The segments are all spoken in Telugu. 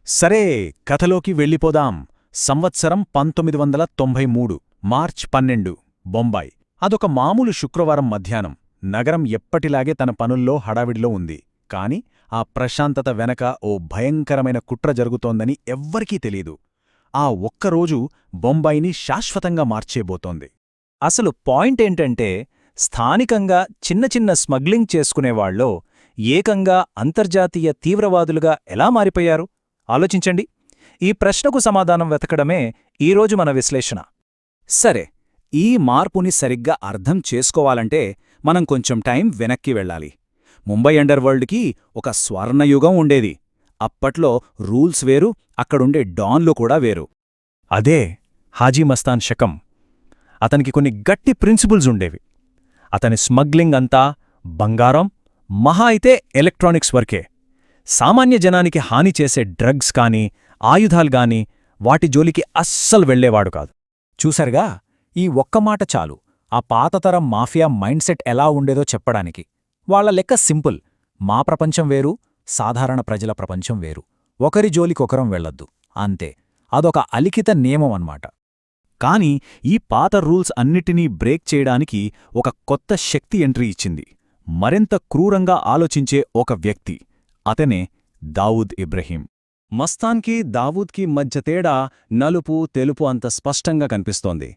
సరే, కథలోకి వెళ్ళిపోదాం. సంవత్సరం 1993 మార్చ్ 12 బొంబాయి. అదొక మామూలు శుక్రవారం మధ్యాహ్నం. నగరం ఎప్పటిలాగే తన పనుల్లో హడావిడిలో ఉంది. కాని ఆ ప్రశాంతత వెనక ఓ భయంకరమైన కుట్ర జరుగుతోందని ఎవ్వరికీ తెలీదు. ఆ ఒక్కరోజు బొంబాయిని శాశ్వతంగా మార్చేబోతోంది. అసలు పాయింటేంటంటే, స్థానికంగా చిన్న చిన్న స్మగ్లింగ్ చేసుకునేవాళ్ళో ఏకంగా అంతర్జాతీయ తీవ్రవాదులుగా ఎలా మారిపోయారు? ఆలోచించండి. ఈ ప్రశ్నకు సమాధానం వెతకడమే ఈరోజు మన విశ్లేషణ. సరే, ఈ మార్పుని సరిగ్గా అర్థం చేసుకోవాలంటే మనం కొంచెం టైం వెనక్కి వెళ్ళాలి. ముంబై అండర్వరల్డ్కి ఒక స్వర్ణయుగం ఉండేది. అప్పట్లో రూల్స్ వేరు, అక్కడుండే డాన్లు కూడా వేరు. అదే హాజీ మస్తాన్ శకం. అతనికి కొన్ని గట్టి ప్రిన్సిపుల్స్ ఉండేవి. అతని స్మగ్లింగ్ అంతా బంగారం, మహా అయితే ఎలక్ట్రానిక్స్ వర్కే. సామాన్య జనానికి హాని చేసే డ్రగ్స్ కానీ, ఆయుధాలుగాని వాటి జోలికి అస్సలు వెళ్లేవాడు కాదు. చూశారుగా, ఈ ఒక్క మాట చాలు ఆ పాతతరం మాఫియా మైండ్సెట్ ఎలా ఉండేదో చెప్పడానికి. వాళ్ల లెక్క సింపుల్: మా ప్రపంచం వేరు, సాధారణ ప్రజల ప్రపంచం వేరు, ఒకరి జోలికొకరం వెళ్లొద్దు, అంతే. అదొక అలిఖిత నియమం అన్నమాట. కాని ఈ పాత రూల్స్ అన్నిటినీ బ్రేక్ చేయడానికి ఒక కొత్త శక్తి ఎంట్రీ ఇచ్చింది. మరింత క్రూరంగా ఆలోచించే ఒక వ్యక్తి. అతనే దావూద్ ఇబ్రహీం. మస్తాన్కి, దావూద్కి మధ్య తేడా నలుపు తెలుపు అంత స్పష్టంగా కనిపిస్తోంది.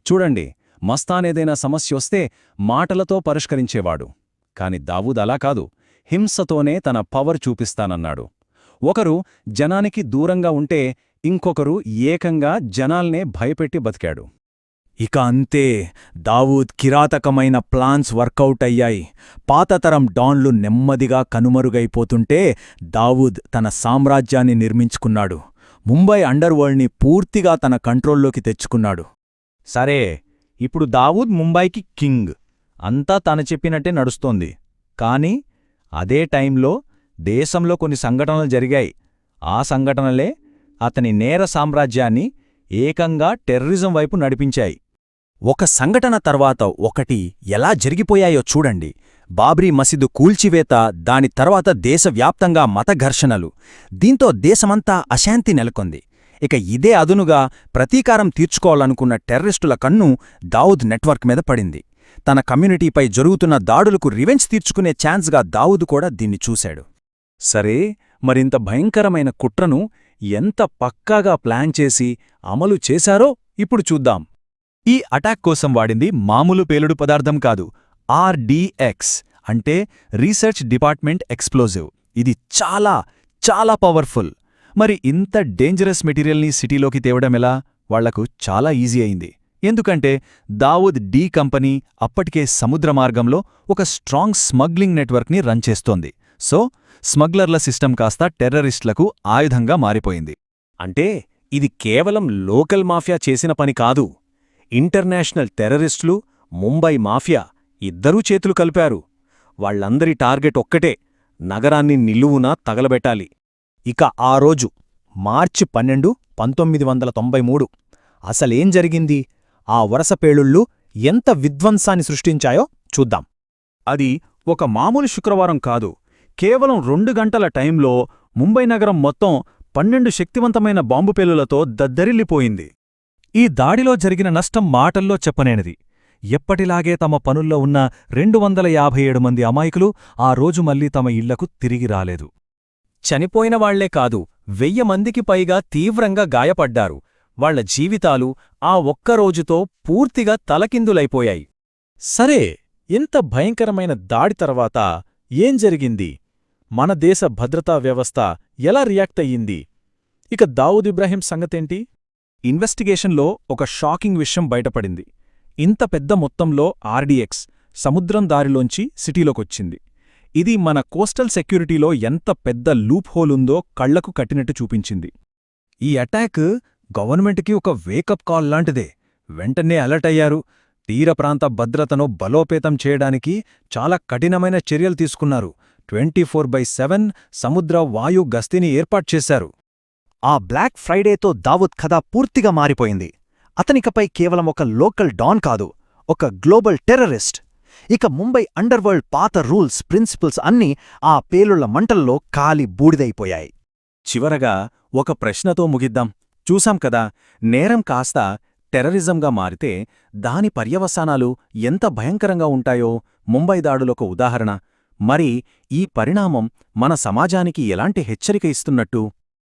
చూడండి, మస్తానేదైనా సమస్యొస్తే మాటలతో పరిష్కరించేవాడు. కాని దావూద్ అలా కాదు, హింసతోనే తన పవర్ చూపిస్తానన్నాడు. ఒకరు జనానికి దూరంగా ఉంటే ఇంకొకరు ఏకంగా జనాల్నే భయపెట్టి బతికాడు. ఇక అంతే, దావూద్ కిరాతకమైన ప్లాన్స్ వర్కౌట్ అయ్యాయి. పాతతరం డాన్లు నెమ్మదిగా కనుమరుగైపోతుంటే దావూద్ తన సామ్రాజ్యాన్ని నిర్మించుకున్నాడు. ముంబై అండర్వరల్డ్ని పూర్తిగా తన కంట్రోల్లోకి తెచ్చుకున్నాడు. సరే, ఇప్పుడు దావూద్ ముంబైకి కింగ్. అంతా తను చెప్పినట్టే నడుస్తోంది. కాని అదే టైంలో దేశంలో కొన్ని సంఘటనలు జరిగాయి. ఆ సంఘటనలే అతని నేర సామ్రాజ్యాన్ని ఏకంగా టెర్రరిజం వైపు నడిపించాయి. ఒక సంఘటన తర్వాత ఒకటి ఎలా జరిగిపోయాయో చూడండి. బాబ్రీ మసీదు కూల్చివేత, దాని తర్వాత దేశవ్యాప్తంగా మత ఘర్షణలు. దీంతో దేశమంతా అశాంతి నెలకొంది. ఇక ఇదే అదునుగా ప్రతీకారం తీర్చుకోవాలనుకున్న టెర్రరిస్టుల కన్ను దావూద్ నెట్వర్క్ మీద పడింది. తన కమ్యూనిటీపై జరుగుతున్న దాడులకు రివెంజ్ తీర్చుకునే ఛాన్స్గా దావూద్ కూడా దీన్ని చూశాడు. సరే, మరింత భయంకరమైన కుట్రను ఎంత పక్కాగా ప్లాన్ చేసి అమలు చేశారో ఇప్పుడు చూద్దాం. ఈ అటాక్ కోసం వాడింది మామూలు పేలుడు పదార్థం కాదు, RDX అంటే రీసెర్చ్ డిపార్ట్మెంట్ ఎక్స్ప్లోజివ్. ఇది చాలా చాలా పవర్ఫుల్. మరి ఇంత డేంజరస్ మెటీరియల్ని సిటీలోకి తేవడమెలా? వాళ్లకు చాలా ఈజీ అయింది. ఎందుకంటే దావూద్ డి కంపెనీ అప్పటికే సముద్ర మార్గంలో ఒక స్ట్రాంగ్ స్మగ్లింగ్ నెట్వర్క్ని రన్ చేస్తోంది. సో స్మగ్లర్ల సిస్టమ్ కాస్త టెర్రరిస్టులకు ఆయుధంగా మారిపోయింది. అంటే ఇది కేవలం లోకల్ మాఫియా చేసిన పని కాదు. ఇంటర్నేషనల్ టెర్రరిస్టులు, ముంబై మాఫియా ఇద్దరూ చేతులు కలిపారు. వాళ్లందరి టార్గెట్ ఒక్కటే: నగరాన్ని నిలువునా తగలబెట్టాలి. ఇక ఆ రోజు మార్చి 12, 1993 అసలేం జరిగింది? ఆ వరుస పేలుళ్ళు ఎంత విధ్వంసాన్ని సృష్టించాయో చూద్దాం. అది ఒక మామూలు శుక్రవారం కాదు. కేవలం 2 గంటల టైంలో ముంబై నగరం మొత్తం 12 శక్తివంతమైన బాంబు పేలులతో దద్దరిల్లిపోయింది. ఈ దాడిలో జరిగిన నష్టం మాటల్లో చెప్పనేనిది. ఎప్పటిలాగే తమ పనుల్లో ఉన్న 257 మంది అమాయకులు ఆ రోజు మళ్లీ తమ ఇళ్లకు తిరిగి రాలేదు. చనిపోయిన వాళ్లే కాదు, 1000 మందికి పైగా తీవ్రంగా గాయపడ్డారు. వాళ్ల జీవితాలు ఆ ఒక్కరోజుతో పూర్తిగా తలకిందులైపోయాయి. సరే, ఇంత భయంకరమైన దాడి తర్వాత ఏం జరిగింది? మన దేశ భద్రతా వ్యవస్థ ఎలా రియాక్ట్ అయ్యింది? ఇక దావూద్ ఇబ్రాహీం సంగతేంటి? ఇన్వెస్టిగేషన్లో ఒక షాకింగ్ విషయం బయటపడింది. ఇంత పెద్ద మొత్తంలో RDX సముద్రం దారిలోంచి సిటీలోకొచ్చింది. ఇది మన కోస్టల్ సెక్యూరిటీలో ఎంత పెద్ద లూప్ హోల్ ఉందో కళ్లకు కట్టినట్టు చూపించింది. ఈ అటాక్ గవర్నమెంట్కి ఒక వేకప్ కాల్ లాంటిదే. వెంటనే అలర్ట్ అయ్యారు. తీర ప్రాంత భద్రతను బలోపేతం చేయడానికి చాలా కఠినమైన చర్యలు తీసుకున్నారు. 24/7 సముద్ర వాయు గస్తీని ఏర్పాటుచేశారు. ఆ బ్లాక్ ఫ్రైడేతో దావూద్ కథ పూర్తిగా మారిపోయింది. అతనికపై కేవలం ఒక లోకల్ డాన్ కాదు, ఒక గ్లోబల్ టెర్రరిస్ట్. ఇక ముంబై అండర్వరల్డ్ పాత రూల్స్, ప్రిన్సిపల్స్ అన్నీ ఆ పేలుళ్ల మంటల్లో కాలి బూడిదైపోయాయి. చివరగా ఒక ప్రశ్నతో ముగిద్దాం. చూసాం కదా, నేరం కాస్త టెర్రరిజంగా మారితే దాని పర్యవసానాలు ఎంత భయంకరంగా ఉంటాయో ముంబై దాడులొక ఉదాహరణ. మరి ఈ పరిణామం మన సమాజానికి ఎలాంటి హెచ్చరిక ఇస్తున్నట్టు?